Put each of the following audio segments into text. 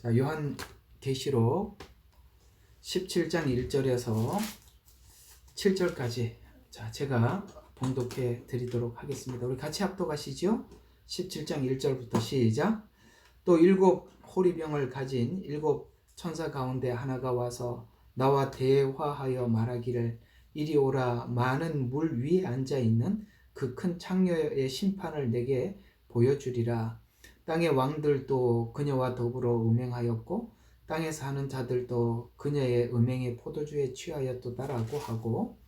자, 요한계시록 17장 1절에서 7절까지 자, 제가 봉독해 드리도록 하겠습니다. 우리 같이 합독하시죠. 17장 1절부터 시작. 또 일곱 호리병을 가진 일곱 천사 가운데 하나가 와서 나와 대화하여 말하기를 이리 오라. 많은 물 위에 앉아 있는 그 큰 창녀의 심판을 내게 보여주리라. 땅의 왕들도 그녀와 더불어 음행하였고 땅에 사는 자들도 그녀의 음행의 포도주에 취하였도다라고 하고,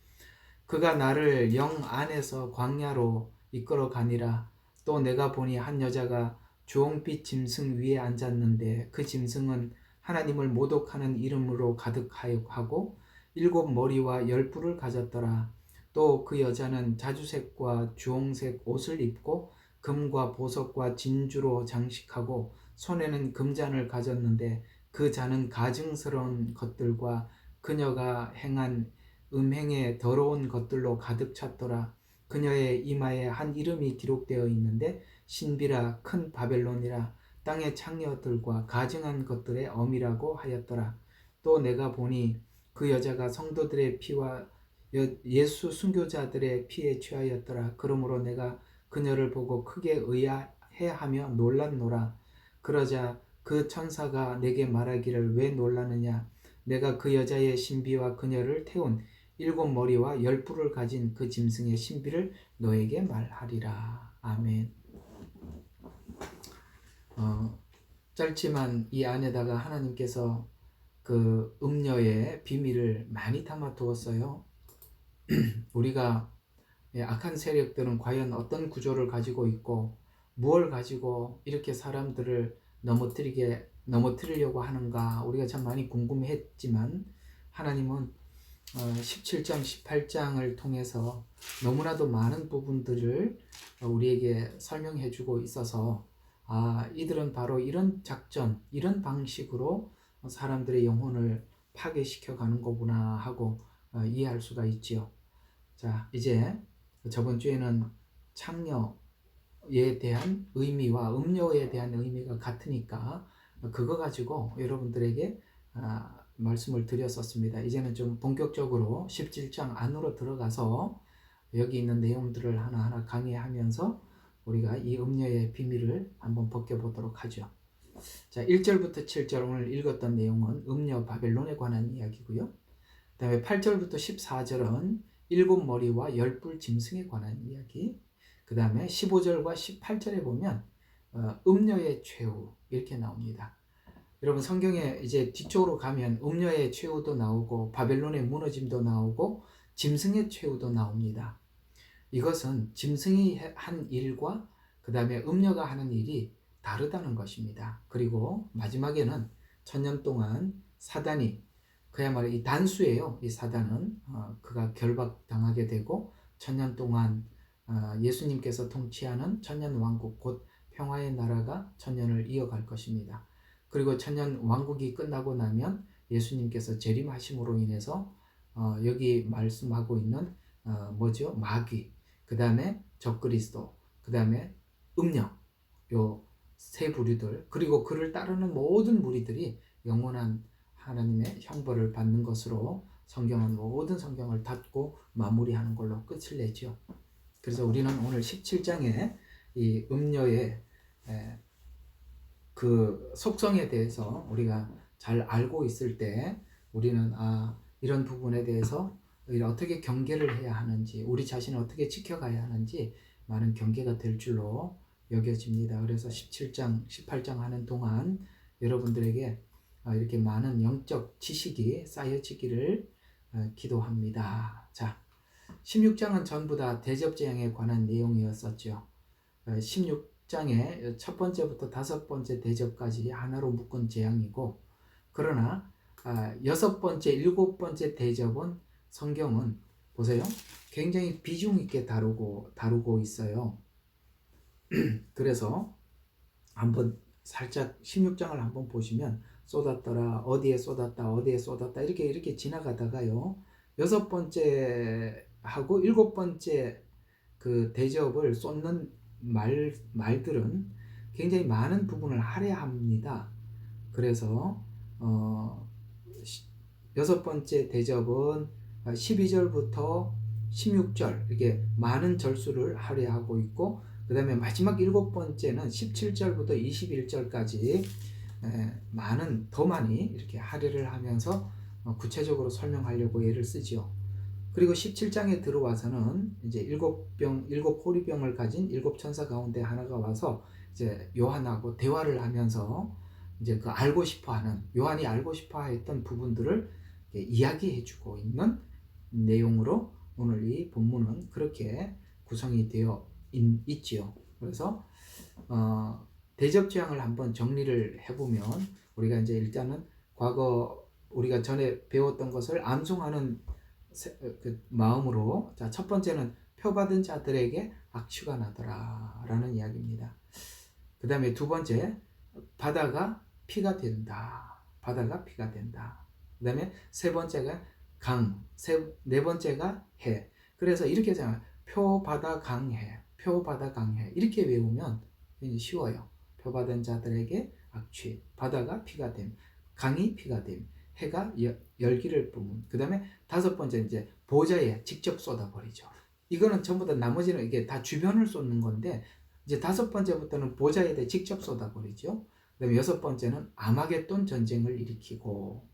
그가 나를 영 안에서 광야로 이끌어 가니라. 또 내가 보니 한 여자가 주홍빛 짐승 위에 앉았는데 그 짐승은 하나님을 모독하는 이름으로 가득하고 일곱 머리와 열 뿔을 가졌더라. 또 그 여자는 자주색과 주홍색 옷을 입고 금과 보석과 진주로 장식하고 손에는 금잔을 가졌는데 그 잔은 가증스러운 것들과 그녀가 행한 음행의 더러운 것들로 가득 찼더라. 그녀의 이마에 한 이름이 기록되어 있는데 신비라 큰 바벨론이라 땅의 창녀들과 가증한 것들의 어미라고 하였더라. 또 내가 보니 그 여자가 성도들의 피와 예수 순교자들의 피에 취하였더라. 그러므로 내가 그녀를 보고 크게 의아해하며 놀랐노라. 그러자 그 천사가 내게 말하기를 왜 놀라느냐. 내가 그 여자의 신비와 그녀를 태운 일곱 머리와 열 뿔을 가진 그 짐승의 신비를 너에게 말하리라. 아멘. 짧지만 이 안에다가 하나님께서 그 음녀의 비밀을 많이 담아 두었어요. 우리가 악한 세력들은 과연 어떤 구조를 가지고 있고 무엇을 가지고 이렇게 사람들을 넘어뜨리려고 하는가, 우리가 참 많이 궁금했지만 하나님은 17장 18장을 통해서 너무나도 많은 부분들을 우리에게 설명해 주고 있어서 이들은 바로 이런 작전, 이런 방식으로 사람들의 영혼을 파괴시켜 가는 거구나 하고 이해할 수가 있지요. 자, 이제 저번 주에는 창녀에 대한 의미와 음녀에 대한 의미가 같으니까 그거 가지고 여러분들에게 말씀을 드렸었습니다. 이제는 좀 본격적으로 17장 안으로 들어가서 여기 있는 내용들을 하나하나 강의하면서 우리가 이 음녀의 비밀을 한번 벗겨보도록 하죠. 자, 1절부터 7절 오늘 읽었던 내용은 음녀 바벨론에 관한 이야기고요. 그 다음에 8절부터 14절은 일곱 머리와 열 뿔 짐승에 관한 이야기. 그 다음에 15절과 18절에 보면 음녀의 최후 이렇게 나옵니다. 여러분 성경에 이제 뒤쪽으로 가면 음녀의 최후도 나오고 바벨론의 무너짐도 나오고 짐승의 최후도 나옵니다. 이것은 짐승이 한 일과 그 다음에 음녀가 하는 일이 다르다는 것입니다. 그리고 마지막에는 천년 동안 사단이, 그야말로 이 단수예요. 이 사단은 그가 결박당하게 되고 천년 동안 예수님께서 통치하는 천년 왕국, 곧 평화의 나라가 천년을 이어갈 것입니다. 그리고 천년 왕국이 끝나고 나면 예수님께서 재림하심으로 인해서 여기 말씀하고 있는 뭐죠? 마귀, 그 다음에 적그리스도, 그 다음에 음녀, 요 세 부류들, 그리고 그를 따르는 모든 무리들이 영원한 하나님의 형벌을 받는 것으로 성경은 모든 성경을 닫고 마무리하는 걸로 끝을 내죠. 그래서 우리는 오늘 17장에 이 음녀의 그 속성에 대해서 우리가 잘 알고 있을 때 우리는 이런 부분에 대해서 어떻게 경계를 해야 하는지, 우리 자신을 어떻게 지켜가야 하는지 많은 경계가 될 줄로 여겨집니다. 그래서 17장, 18장 하는 동안 여러분들에게 이렇게 많은 영적 지식이 쌓여지기를 기도합니다. 자, 16장은 전부 다 대접재앙에 관한 내용이었었죠. 16장의 첫 번째부터 다섯 번째 대접까지 하나로 묶은 재앙이고, 그러나 여섯 번째, 일곱 번째 대접은 성경은 보세요. 굉장히 비중 있게 다루고 있어요. 그래서 한번 살짝 16장을 한번 보시면 쏟았더라, 어디에 쏟았다, 어디에 쏟았다 이렇게 지나가다가요. 여섯 번째 하고 일곱 번째 그 대접을 쏟는 말들은 굉장히 많은 부분을 할애합니다. 그래서 여섯 번째 대접은 12절부터 16절 이렇게 많은 절수를 할애하고 있고, 그 다음에 마지막 일곱 번째는 17절부터 21절까지 더 많이 이렇게 할애를 하면서 구체적으로 설명하려고 예를 쓰지요. 그리고 17장에 들어와서는 이제 일곱 호리병을 가진 일곱 천사 가운데 하나가 와서 이제 요한하고 대화를 하면서 이제 그 알고 싶어하는, 요한이 알고 싶어했던 부분들을 이야기해주고 있는 내용으로 오늘 이 본문은 그렇게 구성이 되어 있지요. 그래서 대접 재앙을 한번 정리를 해보면, 우리가 이제 일단은 과거 우리가 전에 배웠던 것을 암송하는 그 마음으로, 자, 첫 번째는 표받은 자들에게 악취가 나더라 라는 이야기입니다. 그 다음에 두 번째, 바다가 피가 된다. 바다가 피가 된다. 그 다음에 세 번째가 네 번째가 해. 그래서 이렇게 생각해요. 표, 바다, 강, 해. 표, 바다, 강, 해. 이렇게 외우면 쉬워요. 표 받은 자들에게 악취, 바다가 피가 됨, 강이 피가 됨, 해가 열기를 뿜은. 그 다음에 다섯 번째 이제 보좌에 직접 쏟아버리죠. 이거는 전부 다, 나머지는 이게 다 주변을 쏟는 건데, 이제 다섯 번째부터는 보좌에 직접 쏟아버리죠. 그 다음에 여섯 번째는 아마겟돈 전쟁을 일으키고,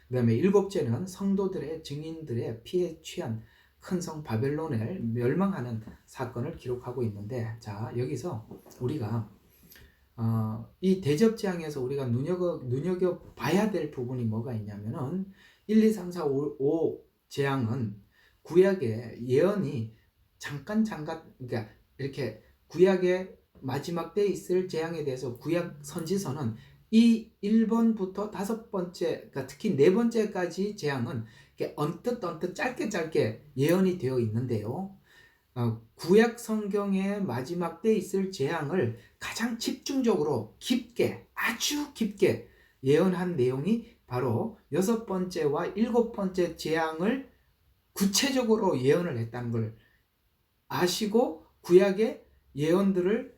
그 다음에 일곱째는 성도들의, 증인들의 피에 취한 큰 성 바벨론을 멸망하는 사건을 기록하고 있는데, 자, 여기서 우리가 이 대접 재앙에서 우리가 눈여겨 봐야 될 부분이 뭐가 있냐면은 1, 2, 3, 4, 5 재앙은 구약의 예언이 잠깐 그러니까 이렇게 구약의 마지막 때 있을 재앙에 대해서 구약 선지서는 이 1번부터 5번째, 그러니까 특히 4번째까지 재앙은 언뜻 짧게 예언이 되어 있는데요. 구약 성경의 마지막 때 있을 재앙을 가장 집중적으로 아주 깊게 예언한 내용이 바로 여섯 번째와 일곱 번째 재앙을 구체적으로 예언을 했다는 걸 아시고, 구약의 예언들을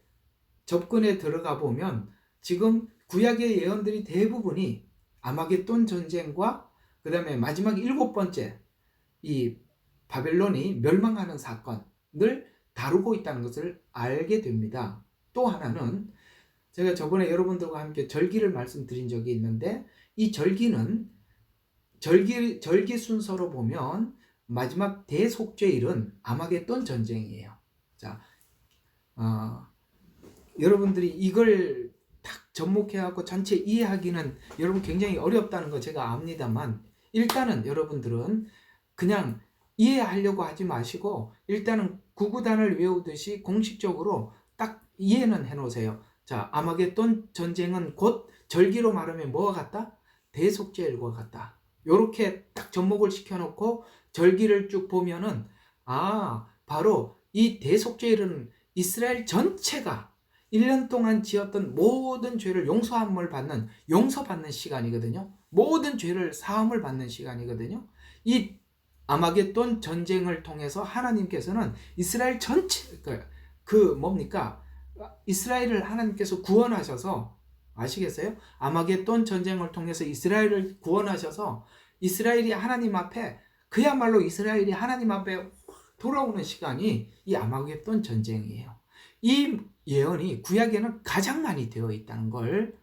접근해 들어가 보면 지금 구약의 예언들이 대부분이 아마겟돈 전쟁과 그 다음에 마지막 일곱 번째 이 바벨론이 멸망하는 사건을 다루고 있다는 것을 알게 됩니다. 또 하나는, 제가 저번에 여러분들과 함께 절기를 말씀드린 적이 있는데, 이 절기는 절기 순서로 보면 마지막 대속죄일은 아마겟돈 전쟁이에요. 자, 여러분들이 이걸 딱 접목해갖고 전체 이해하기는 여러분 굉장히 어렵다는 거 제가 압니다만, 일단은 여러분들은 그냥 이해하려고 하지 마시고 일단은 구구단을 외우듯이 공식적으로 딱 이해는 해놓으세요. 자, 아마겟돈 전쟁은 곧 절기로 말하면 뭐와 같다? 대속죄일과 같다. 요렇게 딱 접목을 시켜놓고 절기를 쭉 보면은, 바로 이 대속죄일은 이스라엘 전체가 1년 동안 지었던 모든 죄를 용서받는 시간이거든요. 모든 죄를 사함을 받는 시간이거든요. 이 아마겟돈 전쟁을 통해서 하나님께서는 이스라엘 전체, 이스라엘을 하나님께서 구원하셔서, 아시겠어요? 아마겟돈 전쟁을 통해서 이스라엘을 구원하셔서 이스라엘이 하나님 앞에, 그야말로 이스라엘이 하나님 앞에 돌아오는 시간이 이 아마겟돈 전쟁이에요. 이 예언이 구약에는 가장 많이 되어 있다는 걸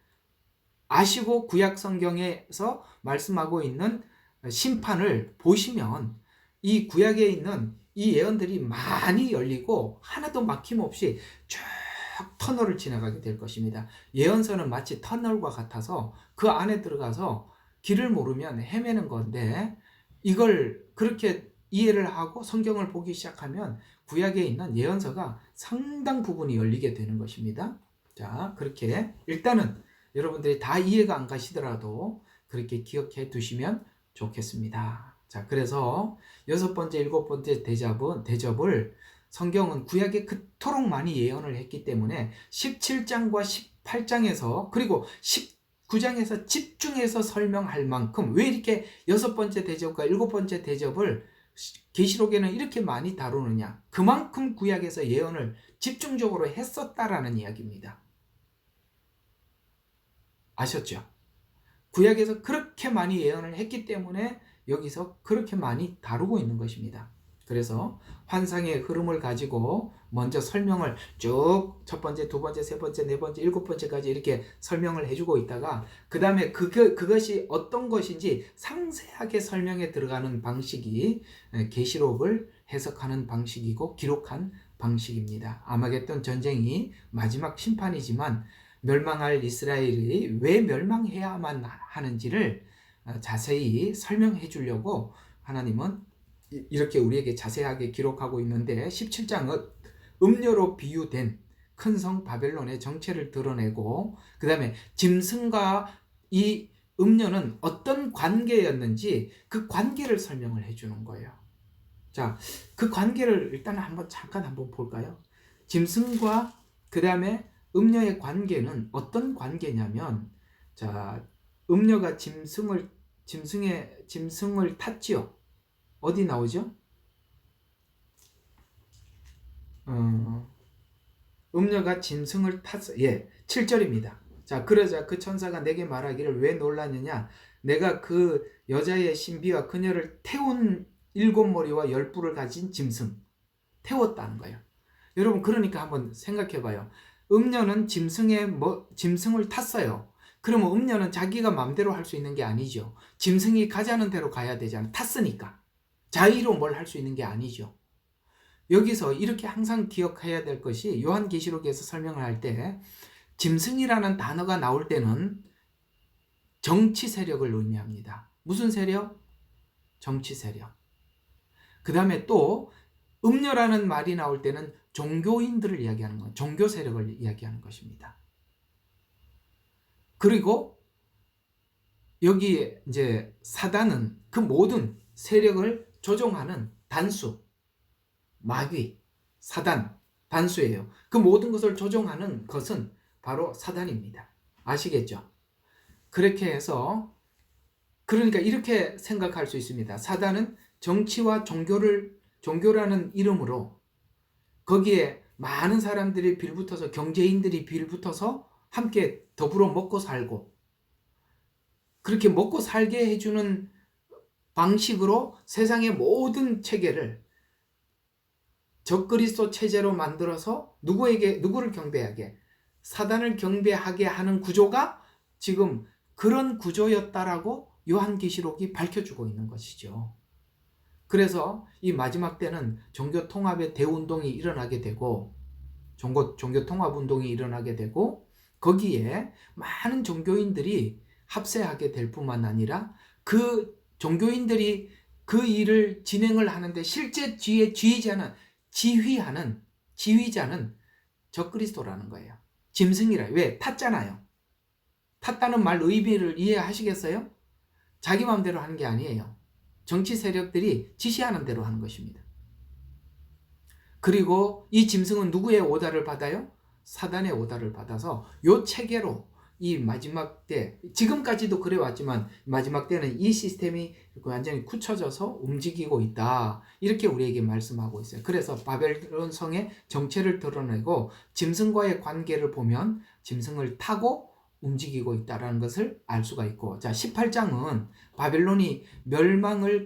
아시고 구약 성경에서 말씀하고 있는 심판을 보시면 이 구약에 있는 이 예언들이 많이 열리고 하나도 막힘없이 쭉 터널을 지나가게 될 것입니다. 예언서는 마치 터널과 같아서 그 안에 들어가서 길을 모르면 헤매는 건데, 이걸 그렇게 이해를 하고 성경을 보기 시작하면 구약에 있는 예언서가 상당 부분이 열리게 되는 것입니다. 자, 그렇게 일단은 여러분들이 다 이해가 안 가시더라도 그렇게 기억해 두시면 좋겠습니다. 자, 그래서 여섯 번째, 일곱 번째 대접을 성경은 구약에 그토록 많이 예언을 했기 때문에 17장과 18장에서 그리고 19장에서 집중해서 설명할 만큼, 왜 이렇게 여섯 번째 대접과 일곱 번째 대접을 계시록에는 이렇게 많이 다루느냐, 그만큼 구약에서 예언을 집중적으로 했었다라는 이야기입니다. 아셨죠? 구약에서 그렇게 많이 예언을 했기 때문에 여기서 그렇게 많이 다루고 있는 것입니다. 그래서 환상의 흐름을 가지고 먼저 설명을 쭉 첫 번째, 두 번째, 세 번째, 네 번째, 일곱 번째까지 이렇게 설명을 해주고 있다가 그 다음에 그것이 어떤 것인지 상세하게 설명해 들어가는 방식이 계시록을 해석하는 방식이고 기록한 방식입니다. 아마겟돈 전쟁이 마지막 심판이지만 멸망할 이스라엘이 왜 멸망해야만 하는지를 자세히 설명해 주려고 하나님은 이렇게 우리에게 자세하게 기록하고 있는데 17장은 음녀로 비유된 큰 성 바벨론의 정체를 드러내고 그 다음에 짐승과 이 음녀는 어떤 관계였는지 그 관계를 설명을 해주는 거예요. 자, 그 관계를 일단 잠깐 한번 볼까요? 짐승과 그 다음에 음녀의 관계는 어떤 관계냐면, 자, 음녀가 짐승을 탔지요. 어디 나오죠? 음녀가 짐승을 탔어. 예, 7절입니다. 자, 그러자 그 천사가 내게 말하기를 왜 놀랐느냐? 내가 그 여자의 신비와 그녀를 태운 7머리와 10뿔을 가진 짐승 태웠다는 거예요. 여러분, 그러니까 한번 생각해 봐요. 음녀는 짐승을 탔어요. 그러면 음녀는 자기가 마음대로 할 수 있는 게 아니죠. 짐승이 가자는 대로 가야 되잖아요. 탔으니까. 자의로 뭘 할 수 있는 게 아니죠. 여기서 이렇게 항상 기억해야 될 것이 요한계시록에서 설명을 할 때 짐승이라는 단어가 나올 때는 정치 세력을 의미합니다. 무슨 세력? 정치 세력. 그 다음에 또 음녀라는 말이 나올 때는 종교인들을 이야기하는 것, 종교 세력을 이야기하는 것입니다. 그리고 여기에 이제 사단은 그 모든 세력을 조종하는 단수, 마귀, 사단, 단수예요. 그 모든 것을 조종하는 것은 바로 사단입니다. 아시겠죠? 그렇게 해서 그러니까 이렇게 생각할 수 있습니다. 사단은 정치와 종교라는 이름으로 거기에 많은 사람들이 빌붙어서 경제인들이 빌붙어서 함께 더불어 먹고 살고 그렇게 먹고 살게 해주는 방식으로 세상의 모든 체계를 적그리스도 체제로 만들어서 누구를 경배하게? 사단을 경배하게 하는 구조가 지금 그런 구조였다라고 요한계시록이 밝혀주고 있는 것이죠. 그래서 이 마지막 때는 종교 통합의 대운동이 일어나게 되고 종교 통합 운동이 일어나게 되고 거기에 많은 종교인들이 합세하게 될 뿐만 아니라 그 종교인들이 그 일을 진행을 하는데 실제 지휘자는 적그리스도라는 거예요. 짐승이라. 왜? 탔잖아요. 탔다는 말 의미를 이해하시겠어요? 자기 마음대로 하는 게 아니에요. 정치 세력들이 지시하는 대로 하는 것입니다. 그리고 이 짐승은 누구의 오다를 받아요? 사단의 오다를 받아서 요 체계로 이 마지막 때, 지금까지도 그래 왔지만 마지막 때는 이 시스템이 완전히 굳혀져서 움직이고 있다. 이렇게 우리에게 말씀하고 있어요. 그래서 바벨론 성의 정체를 드러내고 짐승과의 관계를 보면 짐승을 타고 움직이고 있다는 것을 알 수가 있고, 자, 18장은 바벨론의 멸망을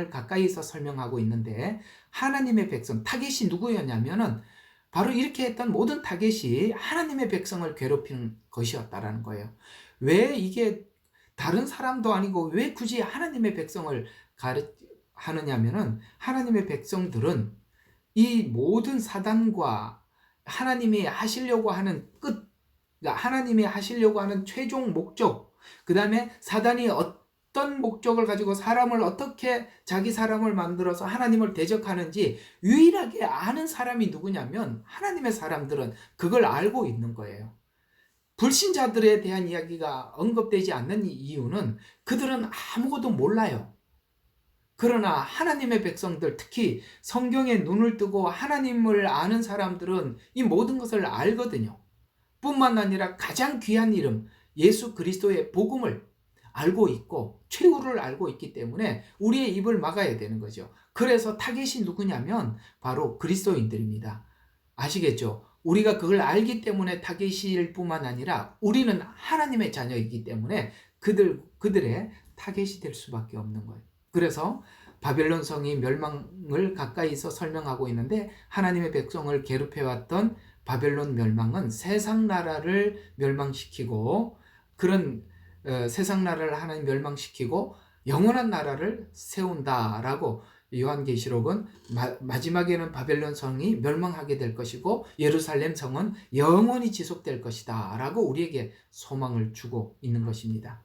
가까이서 설명하고 있는데 하나님의 백성, 타겟이 누구였냐면은 바로 이렇게 했던 모든 타겟이 하나님의 백성을 괴롭히는 것이었다라는 거예요. 왜 이게 다른 사람도 아니고 왜 굳이 하나님의 백성을 하느냐면은 하나님의 백성들은 이 모든 사단과 하나님이 하시려고 하는 하나님이 하시려고 하는 최종 목적, 그 다음에 사단이 어떤 목적을 가지고 사람을 어떻게 자기 사람을 만들어서 하나님을 대적하는지 유일하게 아는 사람이 누구냐면 하나님의 사람들은 그걸 알고 있는 거예요. 불신자들에 대한 이야기가 언급되지 않는 이유는 그들은 아무것도 몰라요. 그러나 하나님의 백성들, 특히 성경에 눈을 뜨고 하나님을 아는 사람들은 이 모든 것을 알거든요. 뿐만 아니라 가장 귀한 이름 예수 그리스도의 복음을 알고 있고 최후를 알고 있기 때문에 우리의 입을 막아야 되는 거죠. 그래서 타겟이 누구냐면 바로 그리스도인들입니다. 아시겠죠? 우리가 그걸 알기 때문에 타겟일 뿐만 아니라 우리는 하나님의 자녀이기 때문에 그들의 타겟이 될 수밖에 없는 거예요. 그래서 바벨론 성이 멸망을 가까이서 설명하고 있는데, 하나님의 백성을 괴롭혀왔던 바벨론 멸망은 세상 나라를 멸망시키고, 그런 세상 나라를 하나님 멸망시키고 영원한 나라를 세운다라고, 요한계시록은 마지막에는 바벨론 성이 멸망하게 될 것이고 예루살렘 성은 영원히 지속될 것이다 라고 우리에게 소망을 주고 있는 것입니다.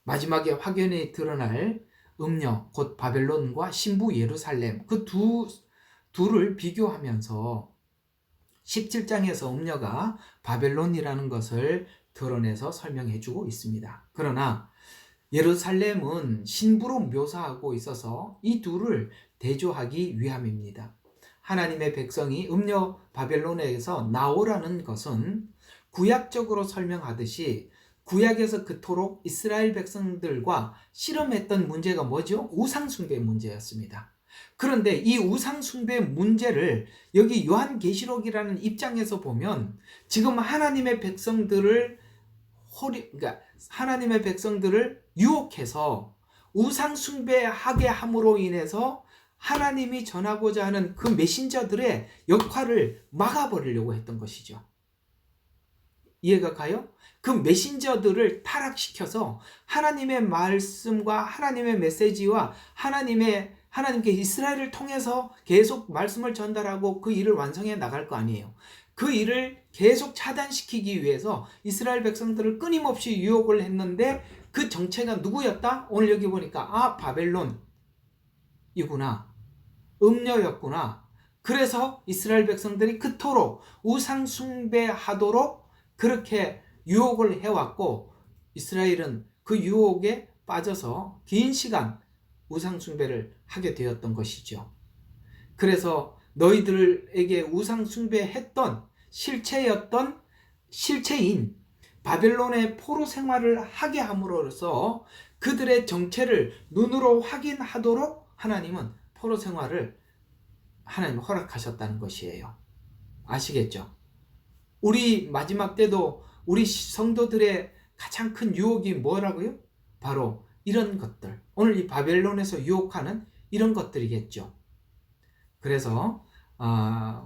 마지막에 확연히 드러날 음녀, 곧 바벨론과 신부 예루살렘, 그 둘을 비교하면서 17장에서 음녀가 바벨론이라는 것을 드러내서 설명해주고 있습니다. 그러나 예루살렘은 신부로 묘사하고 있어서 이 둘을 대조하기 위함입니다. 하나님의 백성이 음녀 바벨론에서 나오라는 것은 구약적으로 설명하듯이 구약에서 그토록 이스라엘 백성들과 씨름했던 문제가 뭐죠? 우상숭배 문제였습니다. 그런데 이 우상숭배 문제를 여기 요한계시록이라는 입장에서 보면 지금 하나님의 백성들을 하나님의 백성들을 유혹해서 우상숭배하게 함으로 인해서 하나님이 전하고자 하는 그 메신저들의 역할을 막아버리려고 했던 것이죠. 이해가 가요? 그 메신저들을 타락시켜서 하나님의 말씀과 하나님의 메시지와 하나님께 이스라엘을 통해서 계속 말씀을 전달하고 그 일을 완성해 나갈 거 아니에요. 그 일을 계속 차단시키기 위해서 이스라엘 백성들을 끊임없이 유혹을 했는데, 그 정체가 누구였다? 오늘 여기 보니까 바벨론이구나, 음녀였구나. 그래서 이스라엘 백성들이 그토록 우상 숭배하도록 그렇게 유혹을 해왔고, 이스라엘은 그 유혹에 빠져서 긴 시간 우상 숭배를 하게 되었던 것이죠. 그래서 너희들에게 우상 숭배했던 실체인 바벨론의 포로 생활을 하게 함으로써 그들의 정체를 눈으로 확인하도록 하나님은 포로 생활을 하나님 허락하셨다는 것이에요. 아시겠죠? 우리 마지막 때도 우리 성도들의 가장 큰 유혹이 뭐라고요? 바로 이런 것들, 오늘 이 바벨론에서 유혹하는 이런 것들이겠죠. 그래서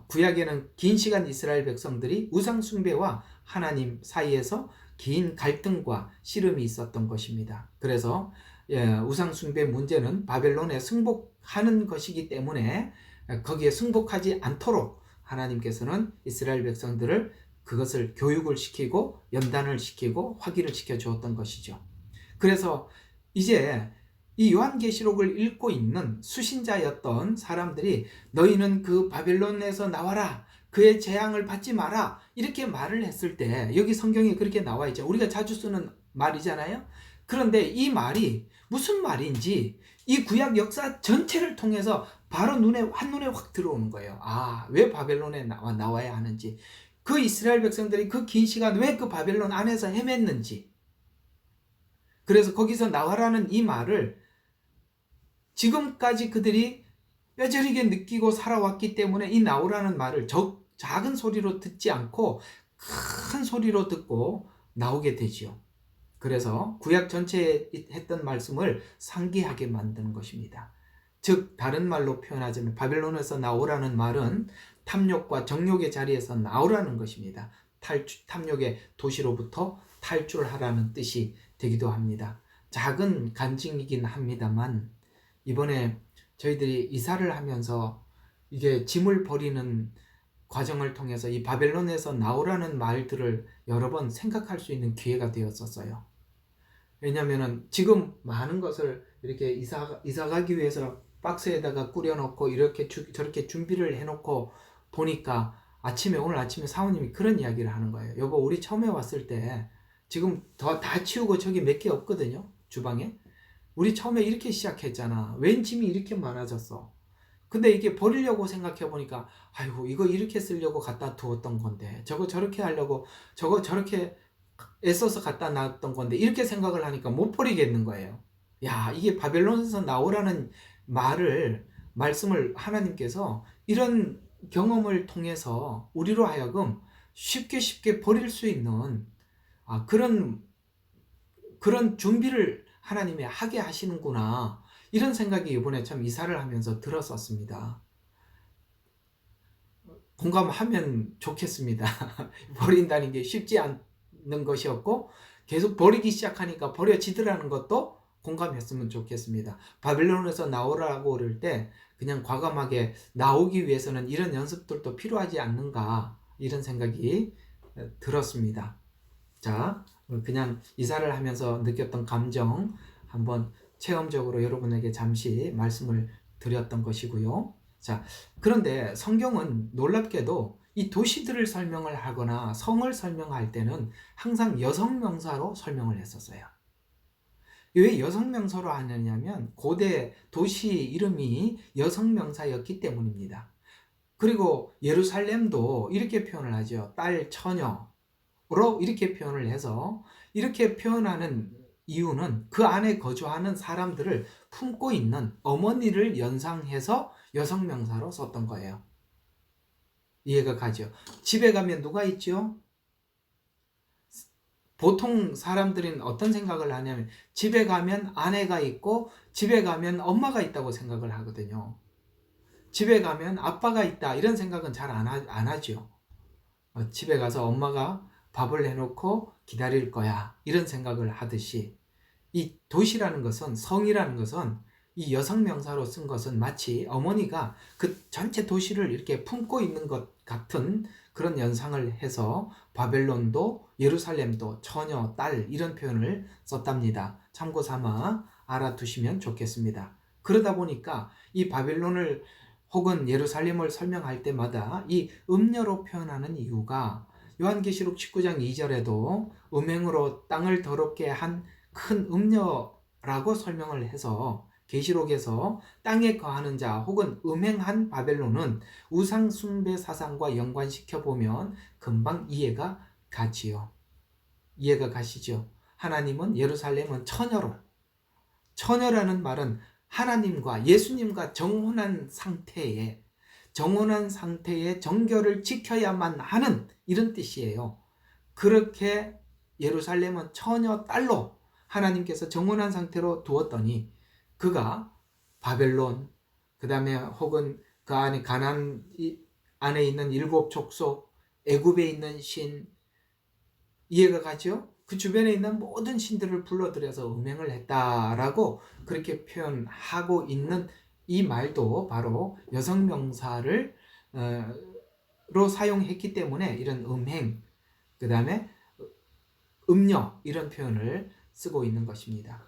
구약에는 긴 시간 이스라엘 백성들이 우상 숭배와 하나님 사이에서 긴 갈등과 씨름이 있었던 것입니다. 그래서 우상 숭배 문제는 바벨론에 승복하는 것이기 때문에 거기에 승복하지 않도록 하나님께서는 이스라엘 백성들을 그것을 교육을 시키고 연단을 시키고 확인을 시켜 주었던 것이죠. 그래서 이제 이 요한계시록을 읽고 있는 수신자였던 사람들이 너희는 그 바벨론에서 나와라, 그의 재앙을 받지 마라, 이렇게 말을 했을 때, 여기 성경에 그렇게 나와 있죠. 우리가 자주 쓰는 말이잖아요. 그런데 이 말이 무슨 말인지 이 구약 역사 전체를 통해서 바로 한눈에 확 들어오는 거예요. 왜 바벨론에 나와야 하는지, 그 이스라엘 백성들이 그 긴 시간 왜 그 바벨론 안에서 헤맸는지. 그래서 거기서 나와라는 이 말을 지금까지 그들이 뼈저리게 느끼고 살아왔기 때문에 이 나오라는 말을 작은 소리로 듣지 않고 큰 소리로 듣고 나오게 되지요. 그래서 구약 전체에 했던 말씀을 상기하게 만드는 것입니다. 즉 다른 말로 표현하자면 바벨론에서 나오라는 말은 탐욕과 정욕의 자리에서 나오라는 것입니다. 탐욕의 도시로부터 탈출하라는 뜻이 되기도 합니다. 작은 간증이긴 합니다만, 이번에 저희들이 이사를 하면서 이게 짐을 버리는 과정을 통해서 이 바벨론에서 나오라는 말들을 여러 번 생각할 수 있는 기회가 되었었어요. 왜냐하면 지금 많은 것을 이렇게 이사 가기 위해서 박스에다가 꾸려놓고 이렇게 저렇게 준비를 해놓고 보니까 오늘 아침에 사모님이 그런 이야기를 하는 거예요. 여보, 우리 처음에 왔을 때 지금 다 치우고 저기 몇 개 없거든요, 주방에. 우리 처음에 이렇게 시작했잖아. 웬 짐이 이렇게 많아졌어. 근데 이게 버리려고 생각해 보니까 아이고, 이거 이렇게 쓰려고 갖다 두었던 건데, 저거 저렇게 하려고 저거 저렇게 애써서 갖다 놨던 건데, 이렇게 생각을 하니까 못 버리겠는 거예요. 이게 바벨론에서 나오라는 말씀을 하나님께서 이런 경험을 통해서 우리로 하여금 쉽게 버릴 수 있는 그런 준비를 하나님이 하게 하시는구나, 이런 생각이 이번에 참 이사를 하면서 들었었습니다. 공감하면 좋겠습니다. 버린다는 게 쉽지 않는 것이었고 계속 버리기 시작하니까 버려지더라는 것도 공감했으면 좋겠습니다. 바벨론에서 나오라고 그럴 때 그냥 과감하게 나오기 위해서는 이런 연습들도 필요하지 않는가, 이런 생각이 들었습니다. 자, 그냥 이사를 하면서 느꼈던 감정 한번 체험적으로 여러분에게 잠시 말씀을 드렸던 것이고요. 자, 그런데 성경은 놀랍게도 이 도시들을 설명을 하거나 성을 설명할 때는 항상 여성 명사로 설명을 했었어요. 왜 여성 명사로 하느냐면 고대 도시 이름이 여성 명사였기 때문입니다. 그리고 예루살렘도 이렇게 표현을 하죠. 딸 처녀로 이렇게 표현을 해서, 이렇게 표현하는 이유는 그 안에 거주하는 사람들을 품고 있는 어머니를 연상해서 여성 명사로 썼던 거예요. 이해가 가죠? 집에 가면 누가 있죠? 보통 사람들은 어떤 생각을 하냐면 집에 가면 아내가 있고 집에 가면 엄마가 있다고 생각을 하거든요. 집에 가면 아빠가 있다, 이런 생각은 잘 안 하죠. 집에 가서 엄마가 밥을 해놓고 기다릴 거야, 이런 생각을 하듯이 이 도시라는 것은, 성이라는 것은 이 여성 명사로 쓴 것은 마치 어머니가 그 전체 도시를 이렇게 품고 있는 것 같은 그런 연상을 해서 바벨론도 예루살렘도 처녀, 딸, 이런 표현을 썼답니다. 참고 삼아 알아두시면 좋겠습니다. 그러다 보니까 이 바벨론을 혹은 예루살렘을 설명할 때마다 이 음녀로 표현하는 이유가, 요한계시록 19장 2절에도 음행으로 땅을 더럽게 한 큰 음녀라고 설명을 해서 계시록에서 땅에 거하는 자 혹은 음행한 바벨론은 우상 숭배 사상과 연관시켜 보면 금방 이해가 가지요. 이해가 가시죠? 하나님은 예루살렘은 처녀라는 말은 하나님과 예수님과 정혼한 상태에 정결을 지켜야만 하는, 이런 뜻이에요. 그렇게 예루살렘은 처녀 딸로 하나님께서 정혼한 상태로 두었더니 그가 바벨론, 그 다음에 혹은 그 안에 가나안 안에 있는 7 족속, 애굽에 있는 신, 이해가 가죠? 그 주변에 있는 모든 신들을 불러들여서 음행을 했다라고 그렇게 표현하고 있는 이 말도 바로 여성 명사를 로 사용했기 때문에 이런 음행, 그 다음에 음녀, 이런 표현을 쓰고 있는 것입니다.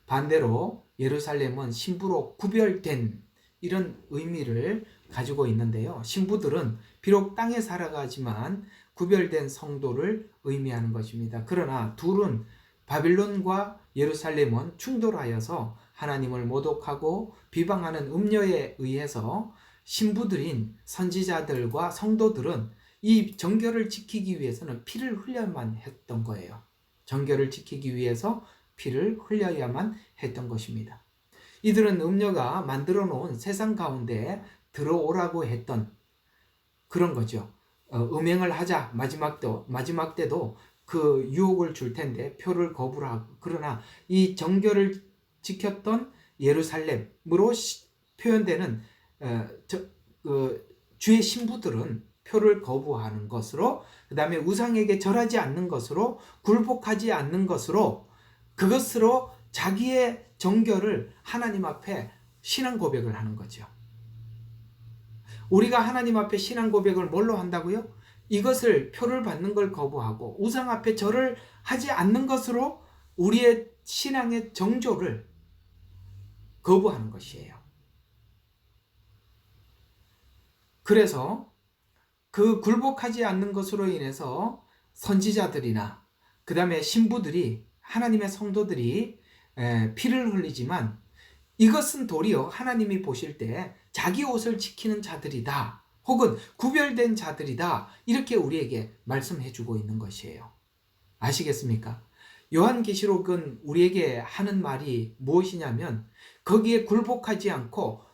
반대로 예루살렘은 신부로 구별된, 이런 의미를 가지고 있는데요. 신부들은 비록 땅에 살아가지만 구별된 성도를 의미하는 것입니다. 그러나 둘은, 바빌론과 예루살렘은 충돌하여서 하나님을 모독하고 비방하는 음녀에 의해서 신부들인 선지자들과 성도들은 이 정결을 지키기 위해서는 피를 흘려야만 했던 거예요. 정결을 지키기 위해서 피를 흘려야만 했던 것입니다. 이들은 음녀가 만들어 놓은 세상 가운데 들어오라고 했던 그런 거죠. 음행을 하자, 마지막 때도 그 유혹을 줄 텐데 표를 거부를 하고, 그러나 이 정결을 지켰던 예루살렘으로 표현되는 주의 신부들은 표를 거부하는 것으로, 그 다음에 우상에게 절하지 않는 것으로, 굴복하지 않는 것으로, 그것으로 자기의 정결을 하나님 앞에 신앙 고백을 하는 거죠. 우리가 하나님 앞에 신앙 고백을 뭘로 한다고요? 이것을, 표를 받는 걸 거부하고 우상 앞에 절을 하지 않는 것으로 우리의 신앙의 정조를 거부하는 것이에요. 그래서 그 굴복하지 않는 것으로 인해서 선지자들이나 그 다음에 신부들이, 하나님의 성도들이 피를 흘리지만 이것은 도리어 하나님이 보실 때 자기 옷을 지키는 자들이다, 혹은 구별된 자들이다, 이렇게 우리에게 말씀해 주고 있는 것이에요. 아시겠습니까? 요한계시록은 우리에게 하는 말이 무엇이냐면 거기에 굴복하지 않고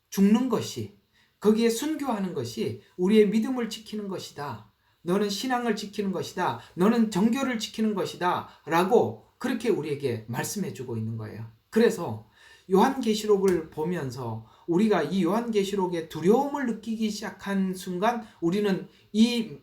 죽는 것이, 거기에 순교하는 것이 우리의 믿음을 지키는 것이다. 너는 신앙을 지키는 것이다. 너는 정교를 지키는 것이다. 라고 그렇게 우리에게 말씀해 주고 있는 거예요. 그래서 요한계시록을 보면서 우리가 이 요한계시록의 두려움을 느끼기 시작한 순간 우리는 이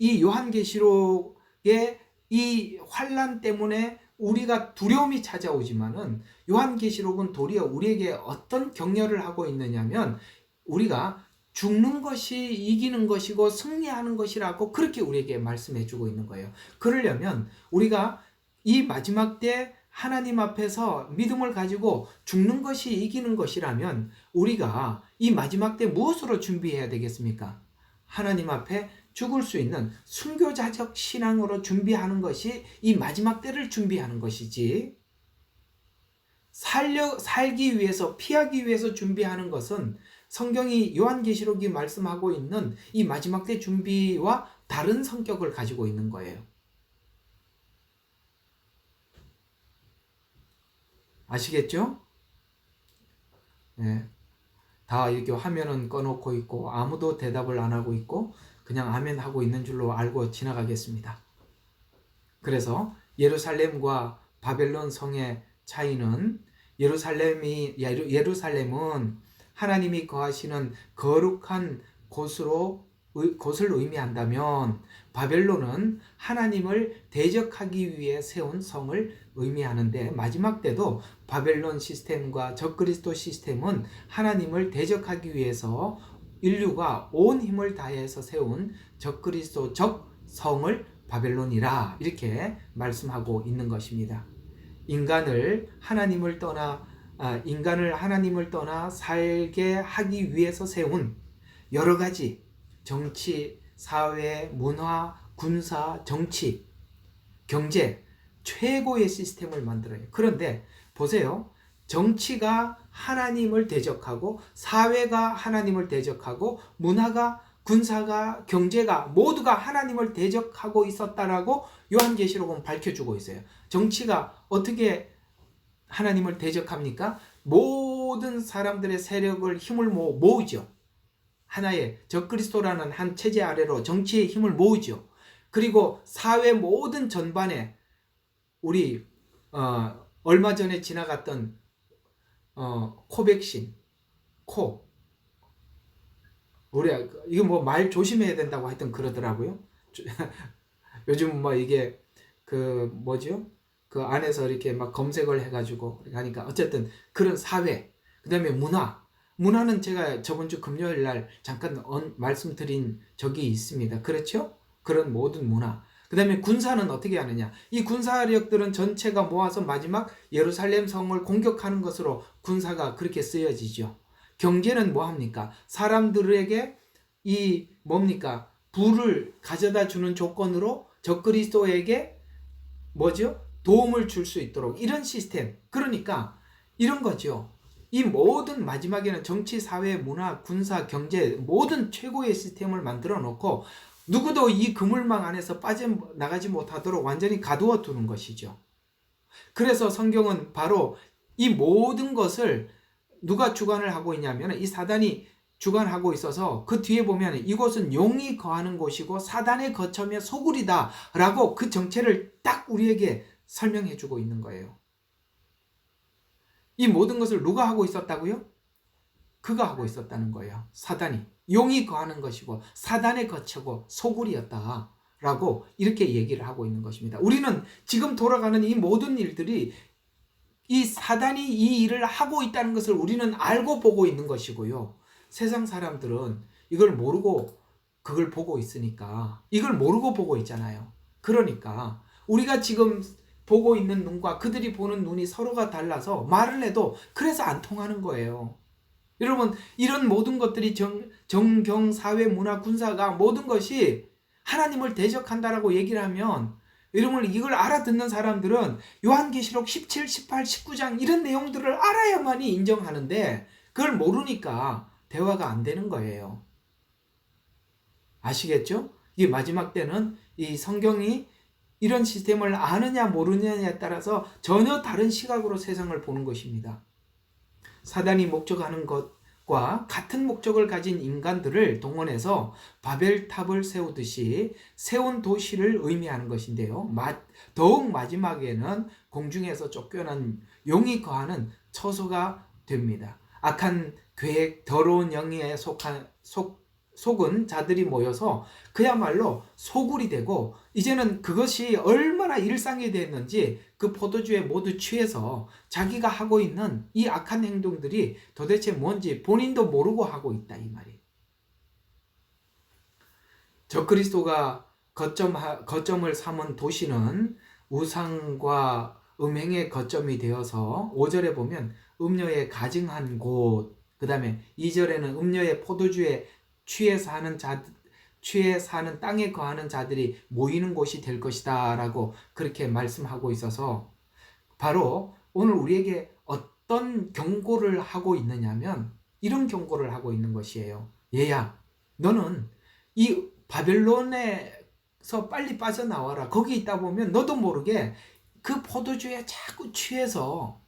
요한계시록의 이 환난 때문에 우리가 두려움이 찾아오지만은 요한계시록은 도리어 우리에게 어떤 격려를 하고 있느냐면 우리가 죽는 것이 이기는 것이고 승리하는 것이라고 그렇게 우리에게 말씀해 주고 있는 거예요. 그러려면 우리가 이 마지막 때 하나님 앞에서 믿음을 가지고 죽는 것이 이기는 것이라면 우리가 이 마지막 때 무엇으로 준비해야 되겠습니까? 하나님 앞에 죽을 수 있는 순교자적 신앙으로 준비하는 것이 이 마지막 때를 준비하는 것이지, 살기 위해서, 피하기 위해서 준비하는 것은 성경이 요한계시록이 말씀하고 있는 이 마지막 때 준비와 다른 성격을 가지고 있는 거예요. 아시겠죠? 네. 다 이렇게 화면은 꺼놓고 있고 아무도 대답을 안 하고 있고 그냥 아멘 하고 있는 줄로 알고 지나가겠습니다. 그래서 예루살렘과 바벨론 성의 차이는 예루살렘은 하나님이 거하시는 거룩한 곳을 의미한다면 바벨론은 하나님을 대적하기 위해 세운 성을 의미하는데, 마지막 때도 바벨론 시스템과 적그리스도 시스템은 하나님을 대적하기 위해서 인류가 온 힘을 다해서 세운 적그리스도적 성을 바벨론이라 이렇게 말씀하고 있는 것입니다. 인간을 하나님을 떠나 살게 하기 위해서 세운 여러 가지 정치, 사회, 문화, 군사, 정치, 경제 최고의 시스템을 만들어요. 그런데 보세요. 정치가 하나님을 대적하고 사회가 하나님을 대적하고 문화가, 군사가, 경제가 모두가 하나님을 대적하고 있었다라고 요한계시록은 밝혀주고 있어요. 정치가 어떻게 하나님을 대적합니까? 모든 사람들의 세력을, 힘을 모으죠. 하나의 적그리스도라는 한 체제 아래로 정치의 힘을 모으죠. 그리고 사회 모든 전반에 우리 얼마 전에 지나갔던 코백신, 우리 이거 뭐 말 조심해야 된다고 하여튼 그러더라고요. 요즘 뭐 이게 그 뭐죠? 그 안에서 이렇게 막 검색을 해가지고 하니까 어쨌든 그런 사회, 그 다음에 문화는 제가 저번 주 금요일 날 잠깐 말씀드린 적이 있습니다. 그렇죠? 그런 모든 문화. 그 다음에 군사는 어떻게 하느냐? 이 군사력들은 전체가 모아서 마지막 예루살렘 성을 공격하는 것으로 군사가 그렇게 쓰여지죠. 경제는 뭐 합니까? 사람들에게 이 뭡니까? 부를 가져다 주는 조건으로 적그리스도에게 뭐죠? 도움을 줄 수 있도록, 이런 시스템. 그러니까 이런 거죠. 이 모든 마지막에는 정치, 사회, 문화, 군사, 경제 모든 최고의 시스템을 만들어 놓고 누구도 이 그물망 안에서 빠져나가지 못하도록 완전히 가두어 두는 것이죠. 그래서 성경은 바로 이 모든 것을 누가 주관을 하고 있냐면 이 사단이 주관하고 있어서 그 뒤에 보면 이곳은 용이 거하는 곳이고 사단의 거처며 소굴이다 라고 그 정체를 딱 우리에게 설명해 주고 있는 거예요. 이 모든 것을 누가 하고 있었다고요? 그가 하고 있었다는 거예요. 사단이. 용이 거하는 것이고 사단의 거처고 소굴이었다 라고 이렇게 얘기를 하고 있는 것입니다. 우리는 지금 돌아가는 이 모든 일들이 이 사단이 이 일을 하고 있다는 것을 우리는 알고 보고 있는 것이고요. 세상 사람들은 이걸 모르고 그걸 보고 있으니까, 이걸 모르고 보고 있잖아요. 그러니까 우리가 지금 보고 있는 눈과 그들이 보는 눈이 서로가 달라서 말을 해도 그래서 안 통하는 거예요. 여러분, 이런 모든 것들이 정경, 사회, 문화, 군사가 모든 것이 하나님을 대적한다라고 얘기를 하면, 여러분 이걸 알아듣는 사람들은 요한계시록 17, 18, 19장 이런 내용들을 알아야만이 인정하는데 그걸 모르니까 대화가 안 되는 거예요. 아시겠죠? 이 마지막 때는 이 성경이 이런 시스템을 아느냐 모르느냐에 따라서 전혀 다른 시각으로 세상을 보는 것입니다. 사단이 목적하는 과 같은 목적을 가진 인간들을 동원해서 바벨탑을 세우듯이 세운 도시를 의미하는 것인데요. 더욱 마지막에는 공중에서 쫓겨난 용이 거하는 처소가 됩니다. 악한 계획, 더러운 영에 속은 자들이 모여서 그야말로 소굴이 되고, 이제는 그것이 얼마나 일상이 됐는지 그 포도주에 모두 취해서 자기가 하고 있는 이 악한 행동들이 도대체 뭔지 본인도 모르고 하고 있다, 이 말이에요. 적그리스도가 거점을 삼은 도시는 우상과 음행의 거점이 되어서 5절에 보면 음료에 가증한 곳, 그 다음에 2절에는 음료의 포도주에 취해 사는 땅에 거하는 자들이 모이는 곳이 될 것이다 라고 그렇게 말씀하고 있어서, 바로 오늘 우리에게 어떤 경고를 하고 있느냐면 이런 경고를 하고 있는 것이에요. 얘야, 너는 이 바벨론에서 빨리 빠져나와라. 거기 있다 보면 너도 모르게 그 포도주에 자꾸 취해서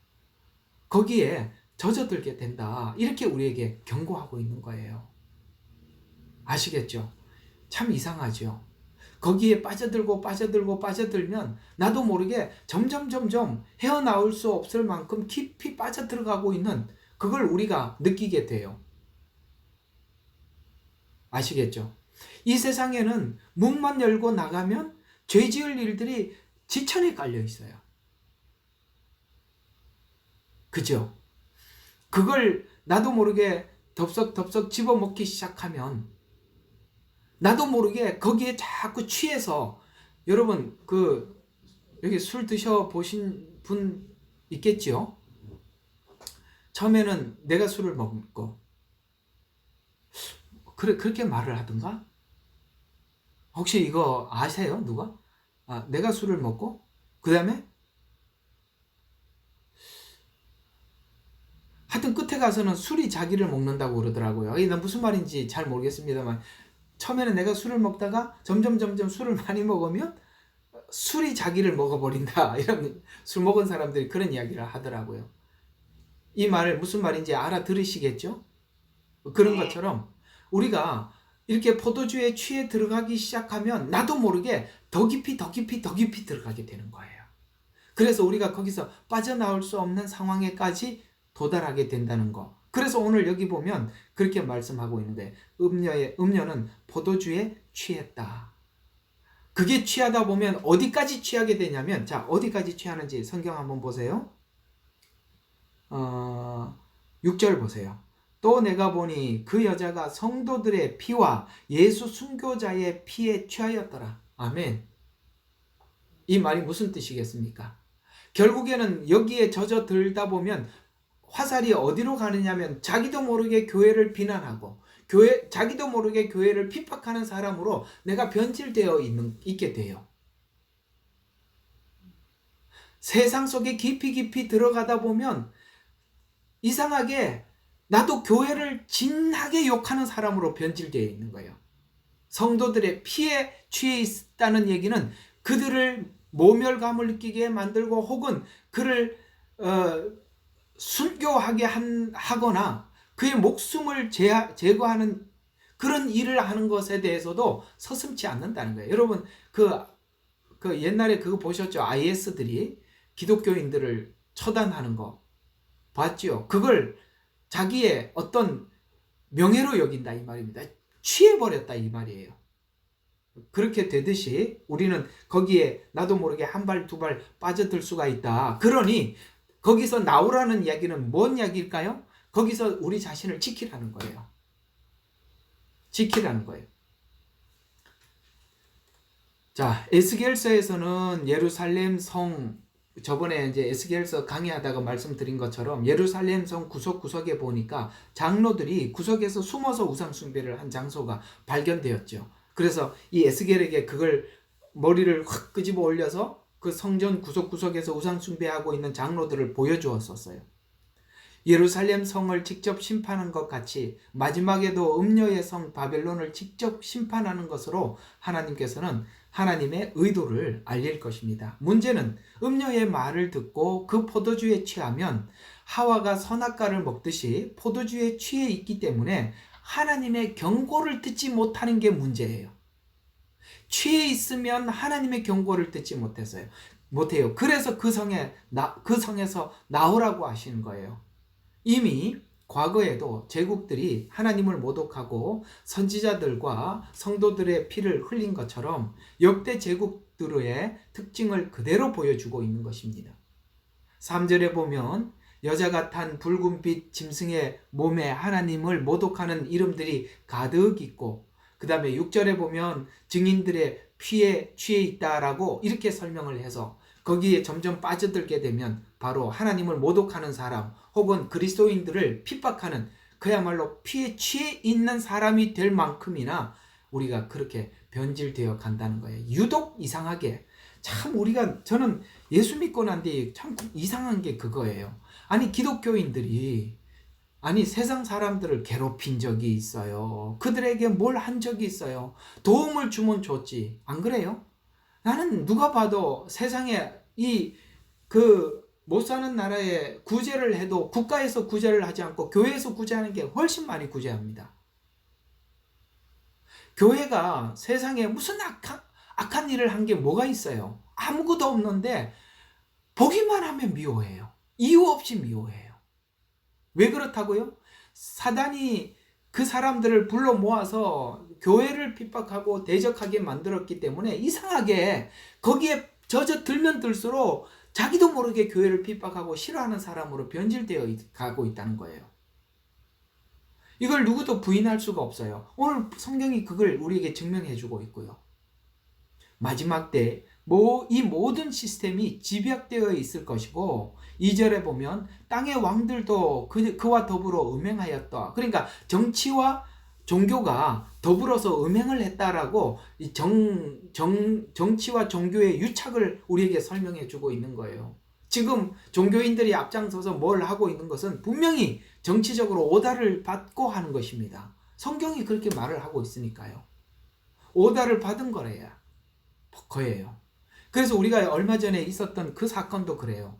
거기에 젖어들게 된다. 이렇게 우리에게 경고하고 있는 거예요. 아시겠죠? 참 이상하죠? 거기에 빠져들면 나도 모르게 점점 헤어나올 수 없을 만큼 깊이 빠져들어가고 있는 그걸 우리가 느끼게 돼요. 아시겠죠? 이 세상에는 문만 열고 나가면 죄 지을 일들이 지천에 깔려 있어요. 그죠? 그걸 나도 모르게 덥석 집어먹기 시작하면 나도 모르게 거기에 자꾸 취해서, 여러분 여기 술 드셔보신 분 있겠죠? 처음에는 내가 술을 먹고 그렇게 말을 하던가? 혹시 이거 아세요? 누가? 내가 술을 먹고 그 다음에 하여튼 끝에 가서는 술이 자기를 먹는다고 그러더라고요. 이게 무슨 말인지 잘 모르겠습니다만, 처음에는 내가 술을 먹다가 점점 술을 많이 먹으면 술이 자기를 먹어버린다. 이런 술 먹은 사람들이 그런 이야기를 하더라고요. 이 말 무슨 말인지 알아들으시겠죠? 그런 것처럼 우리가 이렇게 포도주에 취해 들어가기 시작하면 나도 모르게 더 깊이 들어가게 되는 거예요. 그래서 우리가 거기서 빠져나올 수 없는 상황에까지 도달하게 된다는 거. 그래서 오늘 여기 보면 그렇게 말씀하고 있는데, 음료는 포도주에 취했다. 그게 취하다 보면 어디까지 취하게 되냐면, 자, 어디까지 취하는지 성경 한번 보세요. 6절 보세요. 또 내가 보니 그 여자가 성도들의 피와 예수 순교자의 피에 취하였더라. 아멘. 이 말이 무슨 뜻이겠습니까? 결국에는 여기에 젖어들다 보면 화살이 어디로 가느냐면 자기도 모르게 교회를 비난하고 자기도 모르게 교회를 핍박하는 사람으로 내가 변질되어 있게 돼요. 세상 속에 깊이 들어가다 보면 이상하게 나도 교회를 진하게 욕하는 사람으로 변질되어 있는 거예요. 성도들의 피에 취해 있다는 얘기는 그들을 모멸감을 느끼게 만들고, 혹은 그를 순교하게 하거나 그의 목숨을 제거하는 그런 일을 하는 것에 대해서도 서슴지 않는다는 거예요. 여러분 그 옛날에 그거 보셨죠? IS들이 기독교인들을 처단하는 거 봤죠? 그걸 자기의 어떤 명예로 여긴다 이 말입니다. 취해버렸다 이 말이에요. 그렇게 되듯이 우리는 거기에 나도 모르게 한 발 두 발 빠져들 수가 있다. 그러니 거기서 나오라는 이야기는 뭔 이야기일까요? 거기서 우리 자신을 지키라는 거예요. 지키라는 거예요. 자, 에스겔서에서는 예루살렘 성, 저번에 이제 에스겔서 강의하다가 말씀드린 것처럼 예루살렘 성 구석구석에 보니까 장로들이 구석에서 숨어서 우상 숭배를 한 장소가 발견되었죠. 그래서 이 에스겔에게 그걸 머리를 확 끄집어 올려서 그 성전 구석구석에서 우상 숭배하고 있는 장로들을 보여주었었어요. 예루살렘 성을 직접 심판한 것 같이 마지막에도 음녀의 성 바벨론을 직접 심판하는 것으로 하나님께서는 하나님의 의도를 알릴 것입니다. 문제는 음녀의 말을 듣고 그 포도주에 취하면 하와가 선악과를 먹듯이 포도주에 취해 있기 때문에 하나님의 경고를 듣지 못하는 게 문제예요. 취해 있으면 하나님의 경고를 듣지 못해요. 그래서 그 성에서 나오라고 하시는 거예요. 이미 과거에도 제국들이 하나님을 모독하고 선지자들과 성도들의 피를 흘린 것처럼 역대 제국들의 특징을 그대로 보여주고 있는 것입니다. 3절에 보면 여자가 탄 붉은빛 짐승의 몸에 하나님을 모독하는 이름들이 가득 있고, 그 다음에 6절에 보면 증인들의 피에 취해 있다라고 이렇게 설명을 해서 거기에 점점 빠져들게 되면 바로 하나님을 모독하는 사람 혹은 그리스도인들을 핍박하는 그야말로 피에 취해 있는 사람이 될 만큼이나 우리가 그렇게 변질되어 간다는 거예요. 유독 이상하게 참 저는 예수 믿고 난 뒤에 참 이상한 게 그거예요. 아니 기독교인들이 세상 사람들을 괴롭힌 적이 있어요. 그들에게 뭘 한 적이 있어요. 도움을 주면 줬지. 안 그래요? 나는 누가 봐도 세상에 못 사는 나라에 구제를 해도 국가에서 구제를 하지 않고 교회에서 구제하는 게 훨씬 많이 구제합니다. 교회가 세상에 무슨 악한 일을 한 게 뭐가 있어요? 아무것도 없는데 보기만 하면 미워해요. 이유 없이 미워해요. 왜 그렇다고요? 사단이 그 사람들을 불러 모아서 교회를 핍박하고 대적하게 만들었기 때문에 이상하게 거기에 젖어들면 들수록 자기도 모르게 교회를 핍박하고 싫어하는 사람으로 변질되어 가고 있다는 거예요. 이걸 누구도 부인할 수가 없어요. 오늘 성경이 그걸 우리에게 증명해 주고 있고요. 마지막 때 이 모든 시스템이 집약되어 있을 것이고 2절에 보면 땅의 왕들도 그와 더불어 음행하였다. 그러니까 정치와 종교가 더불어서 음행을 했다라고 정치와 종교의 유착을 우리에게 설명해 주고 있는 거예요. 지금 종교인들이 앞장서서 뭘 하고 있는 것은 분명히 정치적으로 오다를 받고 하는 것입니다. 성경이 그렇게 말을 하고 있으니까요. 오다를 받은 거예요. 그래서 우리가 얼마 전에 있었던 그 사건도 그래요.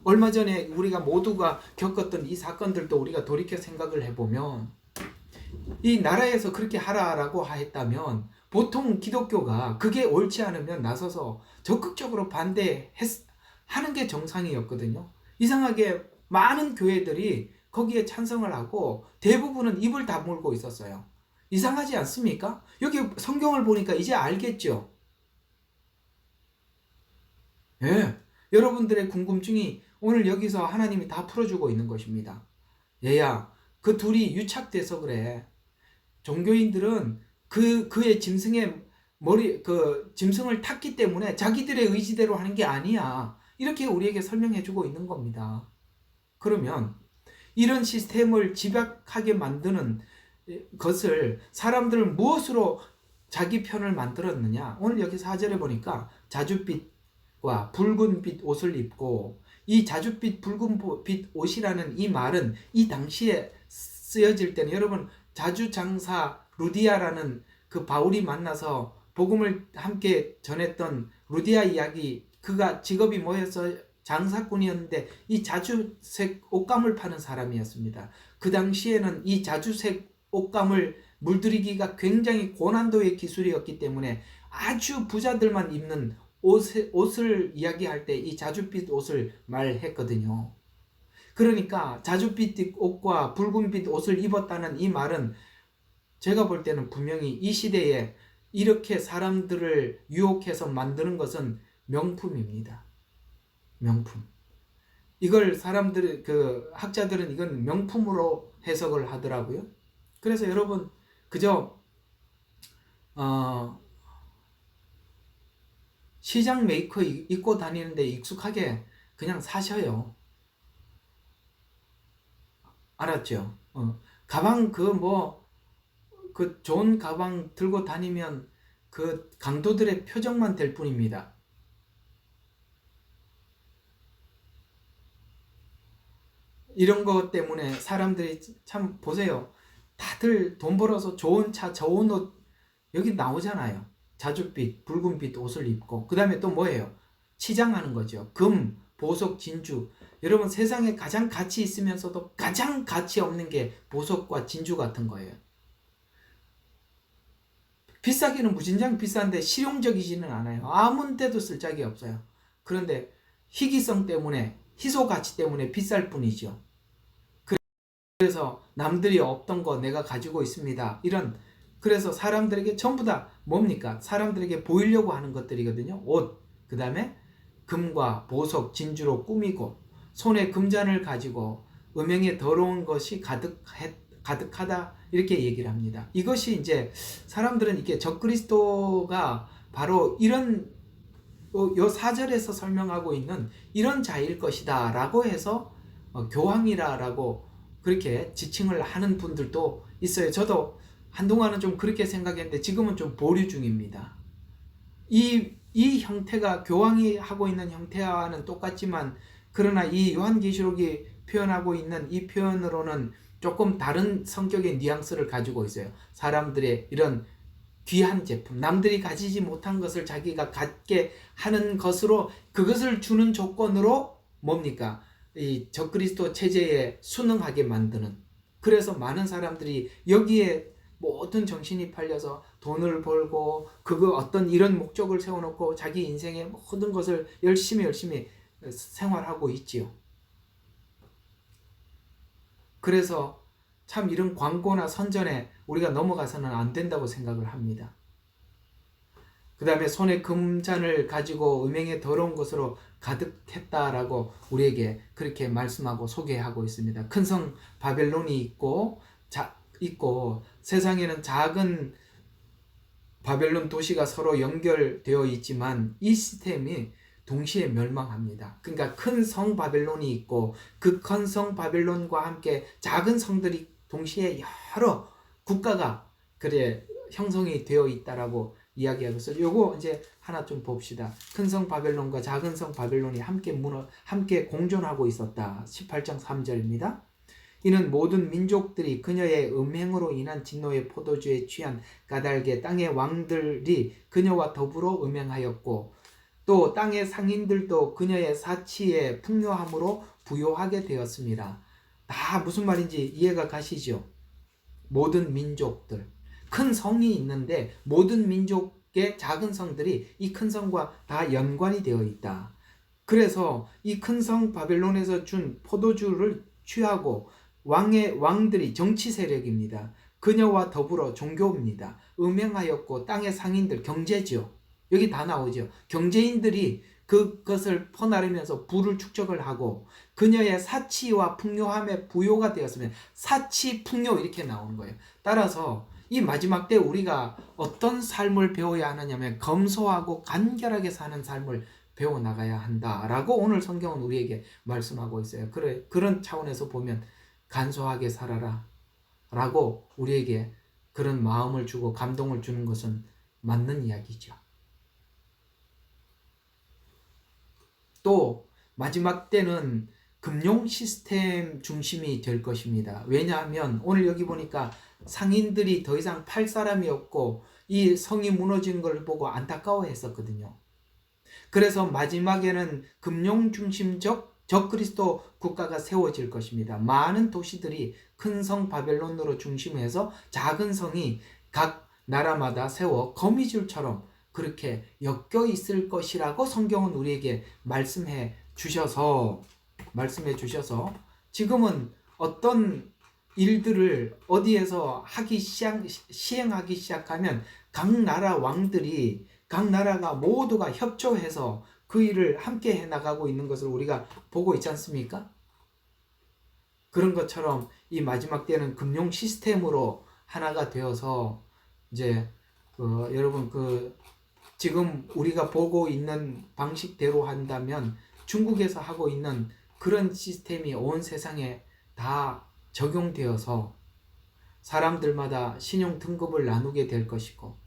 얼마 전에 우리가 모두가 겪었던 이 사건들도 우리가 돌이켜 생각을 해보면 이 나라에서 그렇게 하라라고 했다면 보통 기독교가 그게 옳지 않으면 나서서 적극적으로 반대하는 게 정상이었거든요. 이상하게 많은 교회들이 거기에 찬성을 하고 대부분은 입을 다물고 있었어요. 이상하지 않습니까? 여기 성경을 보니까 이제 알겠죠? 예, 여러분들의 궁금증이 오늘 여기서 하나님이 다 풀어주고 있는 것입니다. 얘야, 그 둘이 유착돼서 그래. 종교인들은 그의 짐승을 탔기 때문에 자기들의 의지대로 하는 게 아니야. 이렇게 우리에게 설명해 주고 있는 겁니다. 그러면 이런 시스템을 집약하게 만드는 것을 사람들은 무엇으로 자기 편을 만들었느냐? 오늘 여기 4절에 보니까 자줏빛과 붉은빛 옷을 입고, 이 자줏빛 붉은빛 옷이라는 이 말은 이 당시에 쓰여질 때는 여러분 자주장사 루디아라는 그 바울이 만나서 복음을 함께 전했던 루디아 이야기, 그가 직업이 뭐였어? 장사꾼이었는데 이 자주색 옷감을 파는 사람이었습니다. 그 당시에는 이 자주색 옷감을 물들이기가 굉장히 고난도의 기술이었기 때문에 아주 부자들만 입는 옷을 이야기할 때 이 자줏빛 옷을 말했거든요. 그러니까 자줏빛 옷과 붉은빛 옷을 입었다는 이 말은 제가 볼 때는 분명히 이 시대에 이렇게 사람들을 유혹해서 만드는 것은 명품입니다. 명품. 이걸 학자들은 이건 명품으로 해석을 하더라고요. 그래서 여러분 그저 시장 메이커 입고 다니는데 익숙하게 그냥 사셔요. 알았죠? 가방 좋은 가방 들고 다니면 그 강도들의 표정만 될 뿐입니다. 이런 것 때문에 사람들이 참 보세요. 다들 돈 벌어서 좋은 차, 좋은 옷 여기 나오잖아요. 자줏빛, 붉은빛 옷을 입고 그 다음에 또 뭐예요? 치장하는 거죠. 금, 보석, 진주. 여러분 세상에 가장 가치 있으면서도 가장 가치 없는 게 보석과 진주 같은 거예요. 비싸기는 무진장 비싼데 실용적이지는 않아요. 아무 데도 쓸 짝이 없어요. 그런데 희귀성 때문에, 희소 가치 때문에 비쌀 뿐이죠. 그래서 남들이 없던 거 내가 가지고 있습니다. 그래서 사람들에게 전부 다 뭡니까? 사람들에게 보이려고 하는 것들이거든요. 옷, 그 다음에 금과 보석, 진주로 꾸미고 손에 금잔을 가지고 음행에 더러운 것이 가득하다 이렇게 얘기를 합니다. 이것이 이제 사람들은 이게 적그리스도가 바로 이런 요 4절에서 설명하고 있는 이런 자일 것이다 라고 해서 교황이라고 그렇게 지칭을 하는 분들도 있어요. 저도 한동안은 좀 그렇게 생각했는데 지금은 좀 보류 중입니다. 이 형태가 교황이 하고 있는 형태와는 똑같지만 그러나 이 요한계시록이 표현하고 있는 이 표현으로는 조금 다른 성격의 뉘앙스를 가지고 있어요. 사람들의 이런 귀한 제품, 남들이 가지지 못한 것을 자기가 갖게 하는 것으로 그것을 주는 조건으로 뭡니까? 이 적그리스도 체제에 순응하게 만드는. 그래서 많은 사람들이 여기에 모든 정신이 팔려서 돈을 벌고 그거 어떤 이런 목적을 세워놓고 자기 인생의 모든 것을 열심히 생활하고 있지요. 그래서 참 이런 광고나 선전에 우리가 넘어가서는 안 된다고 생각을 합니다. 그 다음에 손에 금잔을 가지고 음행의 더러운 것으로 가득했다라고 우리에게 그렇게 말씀하고 소개하고 있습니다. 큰 성 바벨론이 있고 세상에는 작은 바벨론 도시가 서로 연결되어 있지만 이 시스템이 동시에 멸망합니다. 그러니까 큰 성 바벨론이 있고 그 큰 성 바벨론과 함께 작은 성들이 동시에 여러 국가가 형성이 되어 있다라고 이야기하고 있어요. 요거 이제 하나 좀 봅시다. 큰 성 바벨론과 작은 성 바벨론이 함께 공존하고 있었다. 18장 3절입니다. 이는 모든 민족들이 그녀의 음행으로 인한 진노의 포도주에 취한 까닭에 땅의 왕들이 그녀와 더불어 음행하였고 또 땅의 상인들도 그녀의 사치에 풍요함으로 부요하게 되었습니다. 다 무슨 말인지 이해가 가시죠? 모든 민족들. 큰 성이 있는데 모든 민족의 작은 성들이 이 큰 성과 다 연관이 되어 있다. 그래서 이 큰 성 바벨론에서 준 포도주를 취하고 왕들이 정치 세력입니다. 그녀와 더불어 종교입니다. 음행하였고 땅의 상인들 경제죠. 여기 다 나오죠. 경제인들이 그것을 퍼나르면서 부를 축적을 하고 그녀의 사치와 풍요함에 부요가 되었으면 사치, 풍요 이렇게 나오는 거예요. 따라서 이 마지막 때 우리가 어떤 삶을 배워야 하느냐면 검소하고 간결하게 사는 삶을 배워나가야 한다라고 오늘 성경은 우리에게 말씀하고 있어요. 그런 차원에서 보면 간소하게 살아라 라고 우리에게 그런 마음을 주고 감동을 주는 것은 맞는 이야기죠. 또 마지막 때는 금융 시스템 중심이 될 것입니다. 왜냐하면 오늘 여기 보니까 상인들이 더 이상 팔 사람이 없고 이 성이 무너진 걸 보고 안타까워 했었거든요. 그래서 마지막에는 금융 중심적 적그리스도 국가가 세워질 것입니다. 많은 도시들이 큰 성 바벨론으로 중심해서 작은 성이 각 나라마다 세워 거미줄처럼 그렇게 엮여 있을 것이라고 성경은 우리에게 말씀해 주셔서 지금은 어떤 일들을 어디에서 시행하기 시작하면 각 나라 왕들이 각 나라가 모두가 협조해서 그 일을 함께 해나가고 있는 것을 우리가 보고 있지 않습니까? 그런 것처럼 이 마지막 때는 금융 시스템으로 하나가 되어서 이제 여러분 지금 우리가 보고 있는 방식대로 한다면 중국에서 하고 있는 그런 시스템이 온 세상에 다 적용되어서 사람들마다 신용 등급을 나누게 될 것이고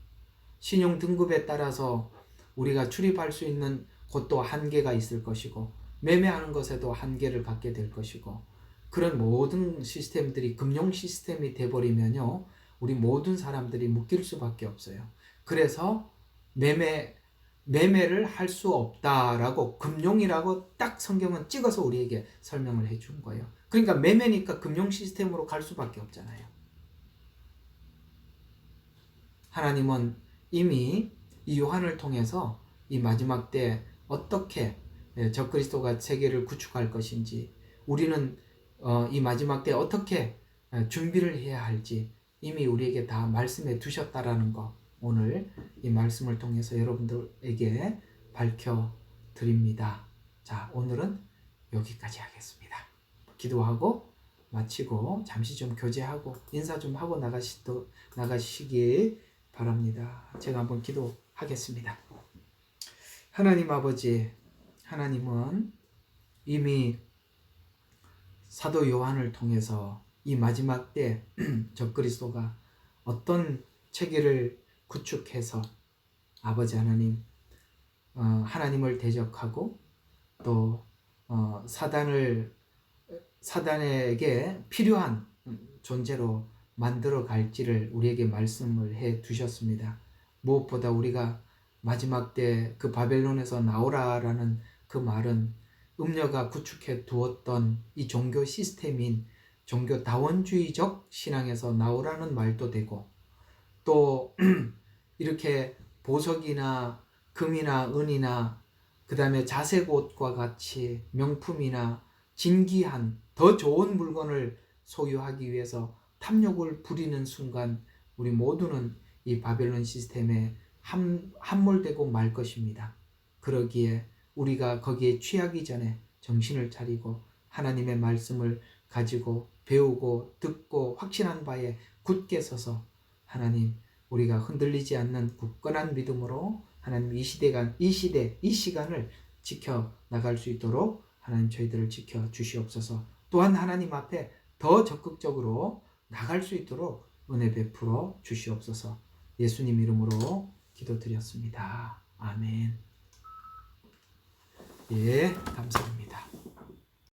신용 등급에 따라서 우리가 출입할 수 있는 곳도 한계가 있을 것이고 매매하는 것에도 한계를 갖게 될 것이고 그런 모든 시스템들이 금융 시스템이 돼버리면요 우리 모든 사람들이 묶일 수밖에 없어요. 그래서 매매를 할 수 없다라고 금융이라고 딱 성경은 찍어서 우리에게 설명을 해준 거예요. 그러니까 매매니까 금융 시스템으로 갈 수밖에 없잖아요. 하나님은 이미 이 요한을 통해서 이 마지막 때 어떻게 적그리스도가 세계를 구축할 것인지, 우리는 이 마지막 때 어떻게 준비를 해야 할지 이미 우리에게 다 말씀해 두셨다라는 거, 오늘 이 말씀을 통해서 여러분들에게 밝혀 드립니다. 자, 오늘은 여기까지 하겠습니다. 기도하고 마치고 잠시 좀 교제하고 인사 좀 하고 나가시기 바랍니다. 제가 한번 기도하겠습니다. 하나님 아버지, 하나님은 이미 사도 요한을 통해서 이 마지막 때 적그리스도가 어떤 체계를 구축해서 아버지 하나님, 하나님을 대적하고 또 사단에게 필요한 존재로 만들어 갈지를 우리에게 말씀을 해 두셨습니다. 무엇보다 우리가 마지막 때 그 바벨론에서 나오라라는 그 말은 음녀가 구축해 두었던 이 종교 시스템인 종교 다원주의적 신앙에서 나오라는 말도 되고, 또 이렇게 보석이나 금이나 은이나 그 다음에 자색 옷과 같이 명품이나 진귀한 더 좋은 물건을 소유하기 위해서 탐욕을 부리는 순간 우리 모두는 이 바벨론 시스템에 함몰되고 말 것입니다. 그러기에 우리가 거기에 취하기 전에 정신을 차리고 하나님의 말씀을 가지고 배우고 듣고 확신한 바에 굳게 서서 하나님, 우리가 흔들리지 않는 굳건한 믿음으로 하나님 이 시간을 지켜 나갈 수 있도록 하나님 저희들을 지켜 주시옵소서. 또한 하나님 앞에 더 적극적으로 나갈 수 있도록 은혜 베풀어 주시옵소서. 예수님 이름으로 기도드렸습니다. 아멘. 예, 감사합니다.